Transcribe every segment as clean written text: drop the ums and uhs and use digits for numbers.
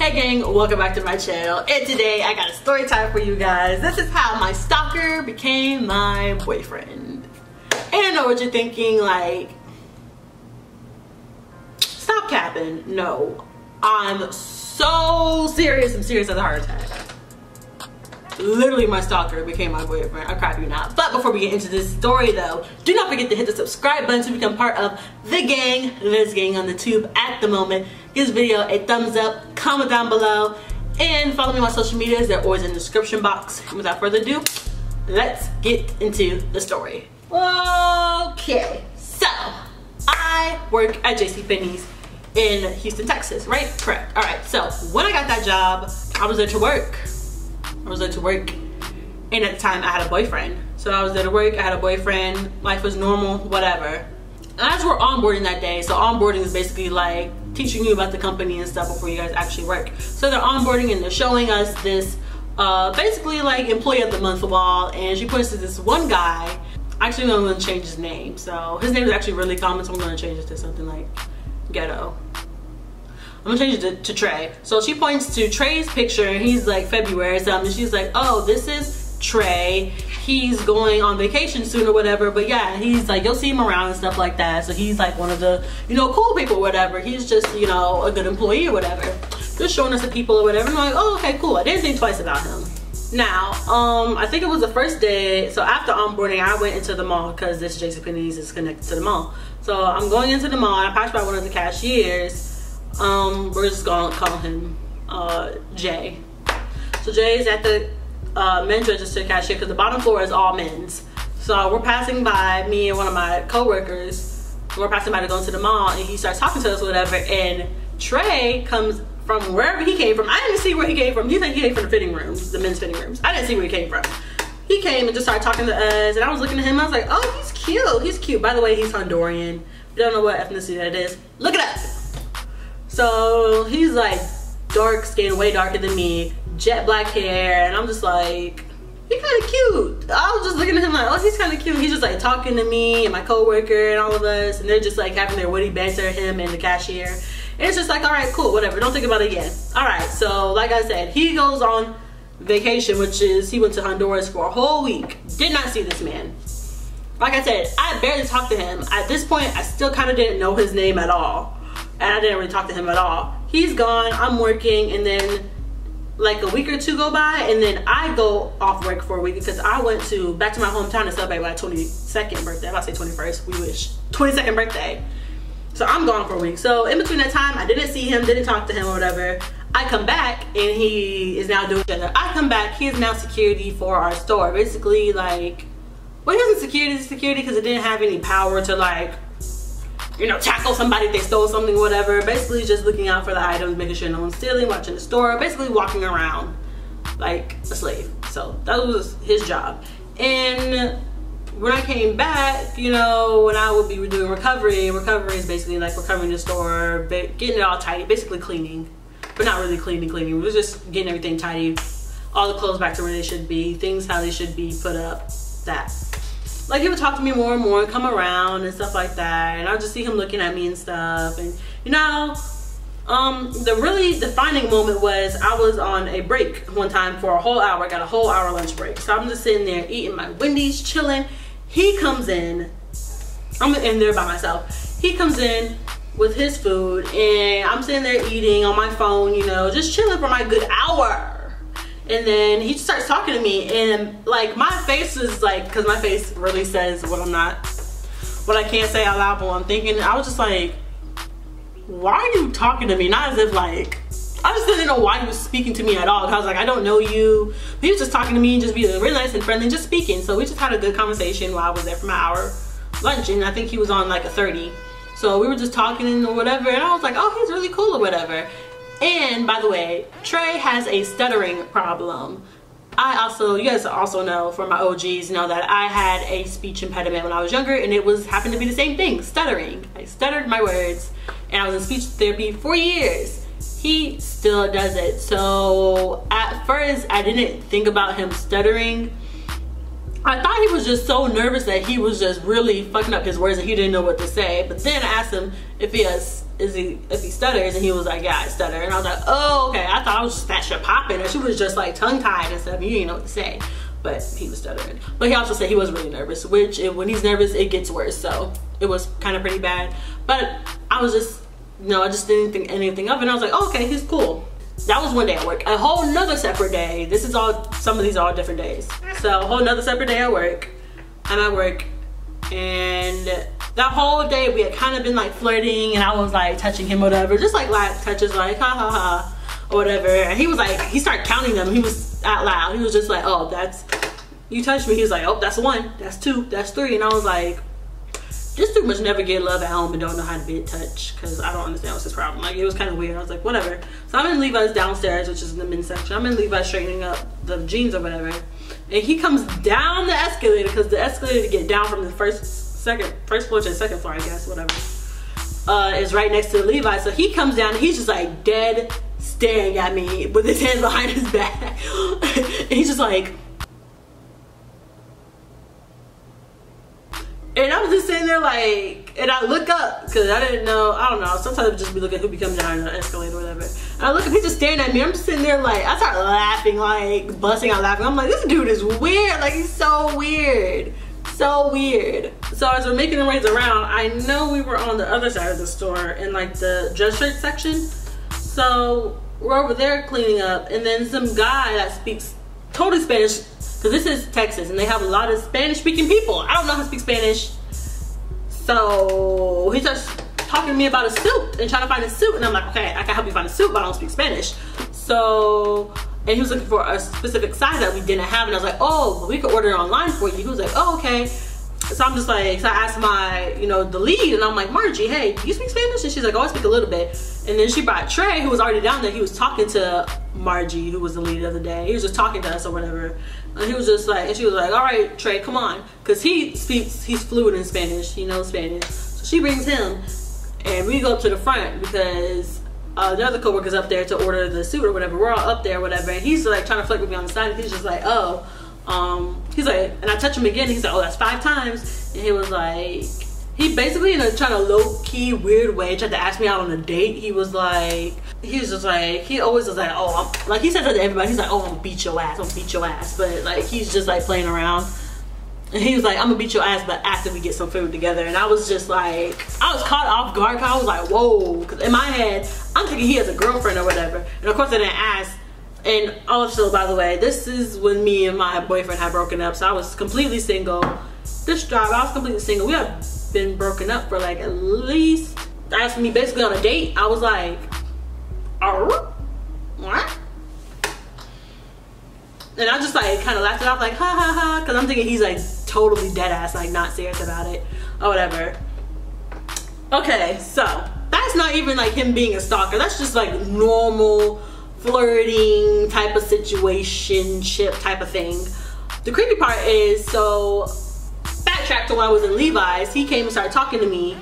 Hey gang, welcome back to my channel, and today I got a story time for you guys. This is how my stalker became my boyfriend. And I know what you're thinking, like, stop capping. No, I'm so serious. I'm serious as a heart attack. Literally, my stalker became my boyfriend. I crap you not. But before we get into this story though, do not forget to hit the subscribe button to become part of the gang, this gang on the tube at the moment. Give this video a thumbs up, comment down below, and follow me on my social medias. They're always in the description box. And without further ado, let's get into the story. Okay, so I work at JCPenney's in Houston, Texas, right? Correct. All right, so when I got that job, I was there to work. And at the time I had a boyfriend. So I was there to work, I had a boyfriend, life was normal, whatever. As we're onboarding that day, so onboarding is basically like teaching you about the company and stuff before you guys actually work. So they're onboarding and they're showing us this basically like employee of the month wall, and she points to this one guy. Actually, I'm gonna change his name. So his name is actually really common, so I'm gonna change it to something like ghetto. I'm gonna change it to Trey. So she points to Trey's picture and he's like February or something. She's like, oh, this is Trey. He's going on vacation soon or whatever. But yeah, he's like, you'll see him around and stuff like that. So he's like one of the, you know, cool people or whatever. He's just, you know, a good employee or whatever. Just showing us the people or whatever. And I'm like, oh, okay, cool. I didn't think twice about him. Now, I think it was the first day. So after onboarding, I went into the mall because this JCPenney's is connected to the mall. So I'm going into the mall and I passed by one of the cashiers. We're just gonna call him Jay. So Jay's at the men's register cashier because the bottom floor is all men's. So we're passing by, me and one of my co-workers, we're passing by to go into the mall, and he starts talking to us or whatever, and Trey comes from wherever he came from. I didn't see where he came from. He think he came from the fitting rooms, the men's fitting rooms. I didn't see where he came from. He came and just started talking to us, and I was looking at him. I was like, oh, he's cute. He's cute. By the way, he's Honduran. If you don't know what ethnicity that is, look it up. So he's like dark skin, way darker than me, jet black hair, and I'm just like, he's kind of cute. I was just looking at him like, oh, he's kind of cute. He's just like talking to me and my coworker and all of us, and they're just like having their witty banter, him and the cashier. And it's just like, all right, cool, whatever. Don't think about it again. All right, so like I said, he goes on vacation, which is he went to Honduras for a whole week. Did not see this man. Like I said, I barely talked to him. At this point, I still kind of didn't know his name at all. And I didn't really talk to him at all. He's gone, I'm working, and then like a week or two go by, and then I go off work for a week because I went back to my hometown to celebrate my 22nd birthday. I'm about to say 21st, we wish. 22nd birthday. So I'm gone for a week. So in between that time, I didn't see him, didn't talk to him or whatever. I come back and he is now doing other. I come back, he is now security for our store. Basically like, well, he wasn't security because it didn't have any power to like, you know, tackle somebody if they stole something, whatever. Basically just looking out for the items, making sure no one's stealing, watching the store, basically walking around like a slave. So that was his job. And when I came back, you know, when I would be doing recovery is basically like recovering the store, getting it all tidy, basically cleaning, but not really cleaning. We was just getting everything tidy, all the clothes back to where they should be, things how they should be put up, that. Like, he would talk to me more and more and come around and stuff like that, and I'll just see him looking at me and stuff. And you know, the really defining moment was I was on a break one time for a whole hour. I got a whole hour lunch break, so I'm just sitting there eating my Wendy's, chilling. He comes in, I'm in there by myself. He comes in with his food, and I'm sitting there eating on my phone, you know, just chilling for my good hour. And then he just starts talking to me, and like my face is like, because my face really says what I can't say out loud, but what I'm thinking. I was just like, why are you talking to me? Not as if like, I just didn't know why he was speaking to me at all. I was like, I don't know you. But he was just talking to me and just being really nice and friendly and just speaking. So we just had a good conversation while I was there for my hour lunch, and I think he was on like a 30. So we were just talking or whatever, and I was like, oh, he's really cool or whatever. And by the way, Trey has a stuttering problem. You guys also know, for my OGs, know that I had a speech impediment when I was younger, and it happened to be the same thing, stuttering. I stuttered my words, and I was in speech therapy for years. He still does it. So at first, I didn't think about him stuttering. I thought he was just so nervous that he was just really fucking up his words and he didn't know what to say. But then I asked him if he has if he stutters, and he was like, yeah, I stutter. And I was like, oh, okay. I thought I was just that shit popping, and she was just like tongue tied and stuff, and you didn't know what to say. But he was stuttering. But he also said he was really nervous, which when he's nervous, it gets worse. So it was kind of pretty bad. But I was just, I just didn't think anything of it. And I was like, oh, okay, he's cool. That was one day at work. A whole nother separate day. This is all, some of these are all different days. So a whole nother separate day at work. I'm at work. And that whole day we had kind of been like flirting, and I was like touching him or whatever. Just like light touches, like ha ha ha or whatever. And he was like, he started counting them. He was out loud. He was just like, oh, that's, you touched me. He was like, oh, that's 1, that's 2, that's 3. And I was like, just too much never get love at home and don't know how to be touched, because I don't understand what's his problem. Like, it was kind of weird. I was like, whatever. So I'm in Levi's downstairs, which is in the men's section. I'm in Levi's straightening up the jeans or whatever. And he comes down the escalator, because the escalator to get down from the first floor to the second floor, I guess, whatever, is right next to the Levi's. So he comes down and he's just like dead staring at me with his hands behind his back. And he's just like, and I was just sitting there like, and I look up, because I didn't know, I don't know, sometimes I just be looking who be coming down the escalator or whatever. And I look up, he's just staring at me. I'm just sitting there like, I start laughing, like busting out laughing. I'm like, this dude is weird. Like, he's so weird. So weird. So as we're making our ways around, I know we were on the other side of the store in like the dress shirt section. So we're over there cleaning up, and then some guy that speaks totally Spanish, because this is Texas and they have a lot of Spanish speaking people. I don't know how to speak Spanish. So he starts talking to me about a suit and trying to find a suit, and I'm like, okay, I can help you find a suit, but I don't speak Spanish. So, and he was looking for a specific size that we didn't have, and I was like, oh, we could order it online for you. He was like, oh, okay. So I'm just like, so I asked my, the lead, and I'm like, Margie, hey, do you speak Spanish? And she's like, oh, I speak a little bit. And then she brought Trey, who was already down there. He was talking to Margie, who was the lead of the day. He was just talking to us or whatever. And he was just like, and she was like, all right, Trey, come on. Because he's fluent in Spanish. He knows Spanish. So she brings him, and we go up to the front because the other coworker's up there to order the suit or whatever. We're all up there or whatever. And he's like trying to flirt with me on the side, and he's just like, oh. He's like, and I touch him again. He's like, oh, that's 5 times. And he was like, he basically in a kind of low-key weird way tried to ask me out on a date. He was just like, he always was like, oh, like he said that to everybody. He's like, oh, I'm gonna beat your ass. I'm gonna beat your ass. But like, he's just like playing around. And he was like, I'm gonna beat your ass, but after we get some food together. And I was just like, I was caught off guard. I was like, whoa. Because in my head, I'm thinking he has a girlfriend or whatever. And of course I didn't ask. And also, by the way, this is when me and my boyfriend had broken up. So I was completely single. This job, I was completely single. We had been broken up for like at least, asked me basically on a date. I was like, oh, what? And I just like kind of laughed it off like, ha ha ha. Because I'm thinking he's like totally dead ass, like not serious about it or whatever. Okay, so that's not even like him being a stalker. That's just like normal flirting type of situationship type of thing. The creepy part is, so backtrack to when I was in Levi's, he came and started talking to me,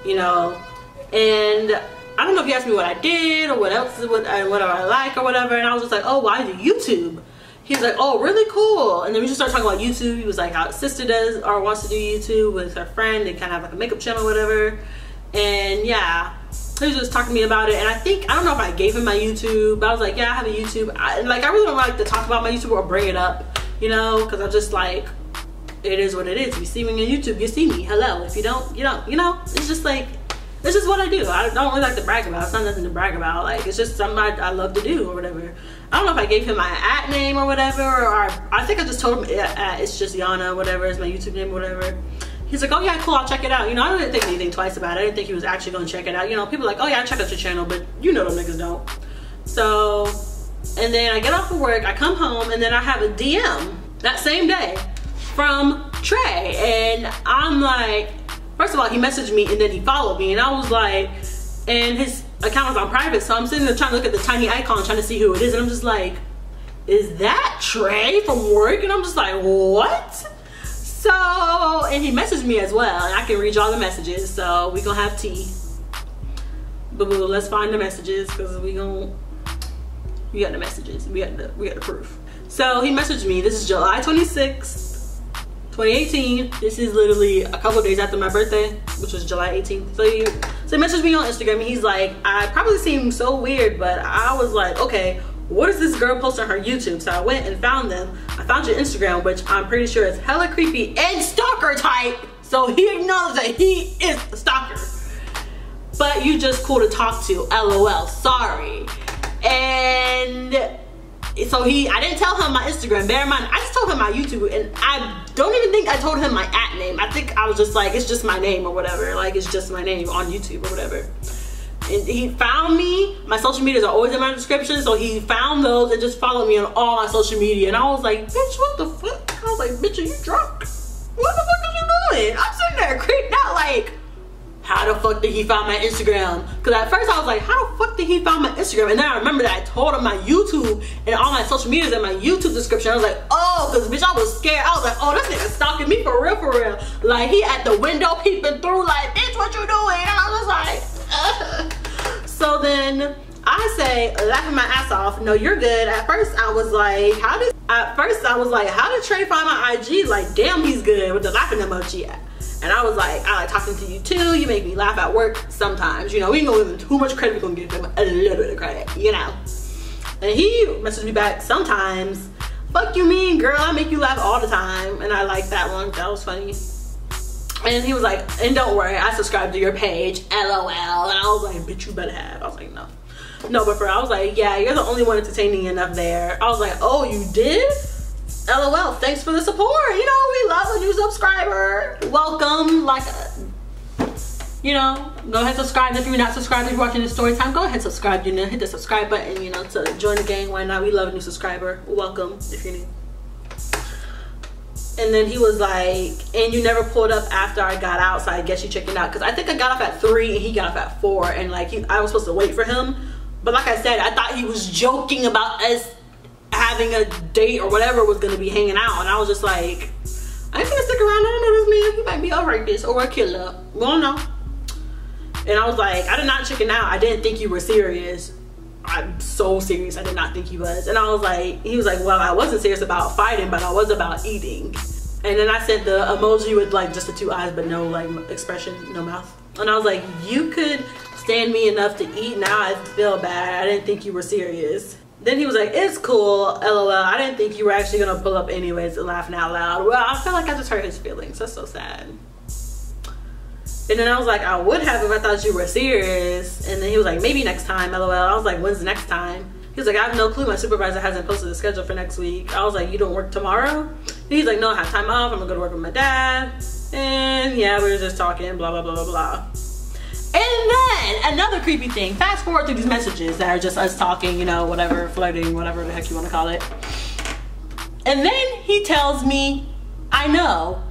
and I don't know if he asked me what I did or what else, what I like or whatever, and I was just like, oh, why do YouTube? He's like, oh, really cool. And then we just started talking about YouTube. He was like, how his sister does or wants to do YouTube with her friend. They kind of have like a makeup channel or whatever. And yeah, he was just talking to me about it. And I don't know if I gave him my YouTube, but I was like, yeah, I have a YouTube. I really don't like to talk about my YouTube or bring it up, because I'm just like, it is what it is. If you see me on YouTube, you see me. Hello. If you don't, you don't, it's just like, it's just what I do. I don't really like to brag about. It's not nothing to brag about. Like, it's just something I love to do or whatever. I don't know if I gave him my @ name or whatever, or I think I just told him it's just Yana, whatever, is my YouTube name or whatever. He's like, oh yeah, cool, I'll check it out. I didn't think anything twice about it. I didn't think he was actually going to check it out. People are like, oh yeah, I check out your channel, but them niggas don't. So, and then I get off of work, I come home, and then I have a DM that same day from Trey. And I'm like, first of all, he messaged me and then he followed me. And I was like, and his account was on private, so I'm sitting there trying to look at the tiny icon, trying to see who it is. And I'm just like, is that Trey from work? And I'm just like, what? So, and he messaged me as well, and I can read y'all the messages, so we gonna have tea. Boo-boo, let's find the messages, because we got the messages, we got the proof. So he messaged me, this is July 26th, 2018. This is literally a couple days after my birthday, which was July 18th. So he messaged me on Instagram and he's like, I probably seem so weird, but I was like, okay, what is this girl post on her YouTube? So I went and found them. I found your Instagram, which I'm pretty sure is hella creepy and stalker type. So he acknowledged that he is a stalker. But you just cool to talk to, LOL, sorry. And so I didn't tell him my Instagram. Bear in mind, I just told him my YouTube, and I don't even think I told him my @name. I think I was just like, it's just my name or whatever. Like, it's just my name on YouTube or whatever. And he found me. My social medias are always in my description, so he found those and just followed me on all my social media. And I was like, bitch, what the fuck? I was like, bitch, are you drunk? What the fuck are you doing? I'm sitting there creeped out like, how the fuck did he find my Instagram? Because at first I was like, how the fuck did he find my Instagram? And then I remember that I told him my YouTube and all my social medias in my YouTube description. I was like, oh, because bitch, I was scared. I was like, oh, this nigga stalking me for real, for real. Like, he at the window peeping through like, bitch, what you doing? And I was like, So then I say, laughing my ass off, no, you're good. At first I was like, how did Trey find my IG? Like, damn, he's good, with the laughing emoji at. And I was like, I like talking to you too. You make me laugh at work sometimes. You know, we ain't gonna give him too much credit. We're gonna give him a little bit of credit, you know. And he messaged me back sometimes. Fuck you mean, girl, I make you laugh all the time. And I like that one, that was funny. And he was like, and don't worry, I subscribed to your page, LOL. And I was like, bitch, you better have. I was like, no. No, but I was like, yeah, you're the only one entertaining enough there. I was like, oh, you did? LOL, thanks for the support. You know, we love a new subscriber. Welcome. Like, you know, go ahead and subscribe. If you're not subscribed, if you're watching this story time, go ahead and subscribe. You know, hit the subscribe button, you know, to join the gang. Why not? We love a new subscriber. Welcome, if you're new. And then he was like, and you never pulled up after I got out, so I guess you checking out. Because I think I got off at 3 and he got off at 4. And like, I was supposed to wait for him. But like I said, I thought he was joking about us having a date or whatever, was gonna be hanging out. And I was just like, I ain't gonna stick around. I don't know this man. He might be a rapist or a killer. We don't know. And I was like, I did not chicken out. I didn't think you were serious. I'm so serious. I did not think he was. And I was like, he was like, well, I wasn't serious about fighting, but I was about eating. And then I said the emoji with like just the 2 eyes, but no like expression, no mouth. And I was like, you could stand me enough to eat. Now I feel bad. I didn't think you were serious. Then he was like, it's cool, LOL. I didn't think you were actually gonna pull up anyways, laughing out loud. Well, I feel like I just hurt his feelings. That's so sad. And then I was like, I would have if I thought you were serious. And then he was like, maybe next time, LOL. I was like, when's the next time? He was like, I have no clue. My supervisor hasn't posted the schedule for next week. I was like, you don't work tomorrow? And he's like, no, I have time off. I'm gonna go to work with my dad. And yeah, we were just talking, blah, blah, blah, blah, blah. And then another creepy thing, fast forward through these messages that are just us talking, you know, whatever, flirting, whatever the heck you want to call it. And then he tells me, I know,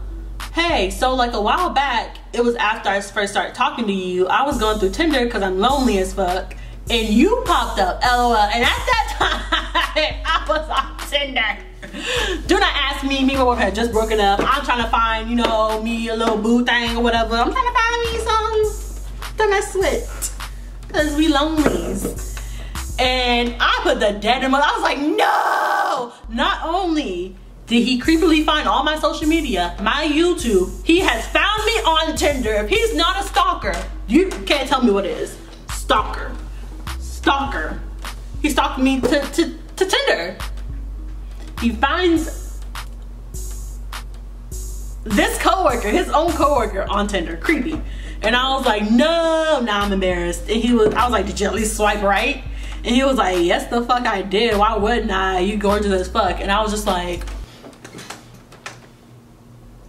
hey, so like a while back, it was after I first started talking to you, I was going through Tinder because I'm lonely as fuck, and you popped up, LOL. And at that time, I was on Tinder. Do not ask me and my boyfriend had just broken up. I'm trying to find, you know, me a little boo thing or whatever. I'm trying to find me some to mess with, because we lonelies. And I put the dead in my, I was like, no! Not only did he creepily find all my social media, my YouTube, he has found me on Tinder. If he's not a stalker, you can't tell me what it is. Stalker. Stalker. He stalked me to Tinder. He finds this coworker, his own coworker on Tinder. Creepy. And I was like, no, now I'm embarrassed. And I was like, did you at least swipe right? And he was like, yes, the fuck I did. Why wouldn't I? You gorgeous as fuck. And I was just like,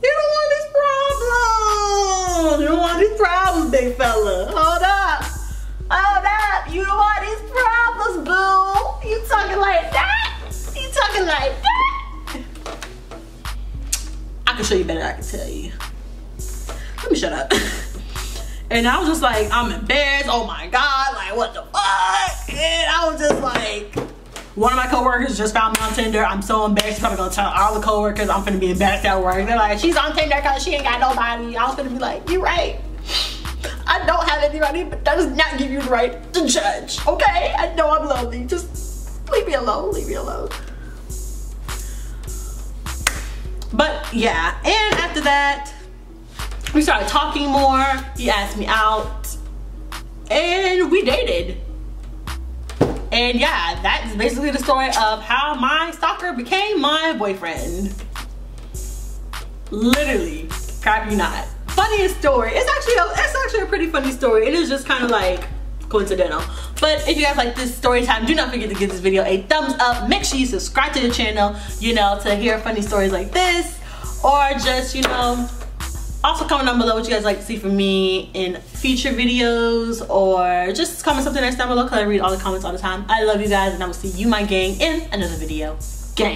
you don't want these problems. You don't want these problems, big fella. Hold up. Hold up. You don't want these problems, boo. You talking like that? You talking like that? I can show you better than I can tell you. Let me shut up. And I was just like, I'm embarrassed. Oh my God, like what the fuck? And I was just like, one of my coworkers just found me on Tinder. I'm so embarrassed. I'm probably gonna tell all the coworkers I'm finna be embarrassed at work. They're like, she's on Tinder because she ain't got nobody. I was gonna be like, you're right. I don't have anybody, but that does not give you the right to judge. Okay? I know I'm lonely. Just leave me alone. Leave me alone. But yeah, and after that, we started talking more. He asked me out, and we dated. And yeah, that is basically the story of how my stalker became my boyfriend. Literally, crap you not. Funniest story. It's actually a pretty funny story. It is just kind of like coincidental. But if you guys like this story time, do not forget to give this video a thumbs up. Make sure you subscribe to the channel, you know, to hear funny stories like this, or just, you know, also comment down below what you guys like to see from me in future videos, or just comment something nice down below because I read all the comments all the time. I love you guys, and I will see you, my gang, in another video.